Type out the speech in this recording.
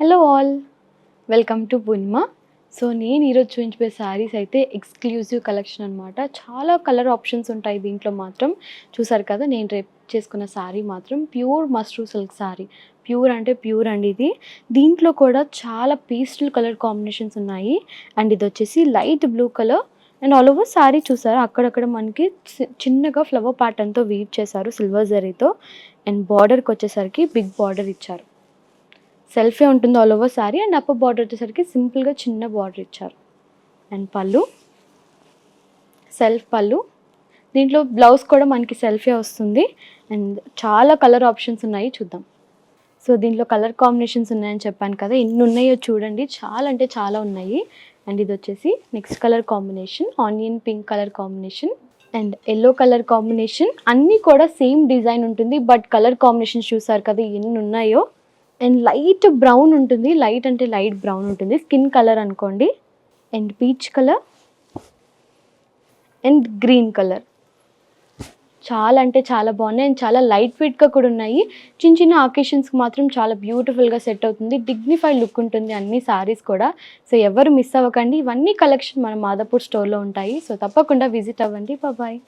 Hello all, welcome to Purnima. So నేను ఈరోజు చూపించే శారీస్ అయితే ఎక్స్క్లూజివ్ కలెక్షన్ అనమాట. చాలా కలర్ ఆప్షన్స్ ఉంటాయి దీంట్లో మాత్రం. చూసారు కదా, నేను రేపు చేసుకున్న శారీ మాత్రం ప్యూర్ మస్ట్రూ సిల్క్ శారీ. ప్యూర్ అంటే ప్యూర్ అండి ఇది. దీంట్లో కూడా చాలా పీస్టల్ కలర్ కాంబినేషన్స్ ఉన్నాయి. అండ్ ఇది వచ్చేసి light blue colour. And all over sari చూసారు, అక్కడక్కడ మనకి చిన్నగా ఫ్లవర్ ప్యాటర్న్తో వీవ్ చేశారు సిల్వర్ జరీతో. అండ్ బార్డర్కి వచ్చేసరికి బిగ్ బార్డర్ ఇచ్చారు. సెల్ఫే ఉంటుంది all over sari. And upper border వచ్చేసరికి సింపుల్గా చిన్న బార్డర్ ఇచ్చారు. అండ్ పళ్ళు, సెల్ఫ్ పళ్ళు. దీంట్లో బ్లౌజ్ కూడా మనకి సెల్ఫే వస్తుంది. అండ్ చాలా కలర్ ఆప్షన్స్ ఉన్నాయి, చూద్దాం. సో దీంట్లో కలర్ కాంబినేషన్స్ ఉన్నాయని చెప్పాను కదా, ఎన్ని ఉన్నాయో చూడండి, చాలా అంటే చాలా ఉన్నాయి. అండ్ ఇది వచ్చేసి next colour combination onion pink colour combination and yellow colour combination. అన్నీ కూడా సేమ్ డిజైన్ ఉంటుంది, బట్ కలర్ కాంబినేషన్స్ చూసారు కదా ఎన్ని ఉన్నాయో. అండ్ లైట్ బ్రౌన్ ఉంటుంది, లైట్ అంటే లైట్ బ్రౌన్ ఉంటుంది, స్కిన్ కలర్ అనుకోండి. And peach colour and green colour. చాలా అంటే చాలా బాగున్నాయి. అండ్ చాలా లైట్ వెయిట్గా కూడా ఉన్నాయి. చిన్న చిన్న అకేషన్స్కి మాత్రం చాలా బ్యూటిఫుల్గా సెట్ అవుతుంది. డిగ్నిఫైడ్ లుక్ ఉంటుంది అన్ని శారీస్ కూడా. సో ఎవరు మిస్ అవ్వకండి, ఇవన్నీ కలెక్షన్ మన మాదాపూర్ స్టోర్లో ఉంటాయి. సో తప్పకుండా విజిట్ అవ్వండి. బాయ్.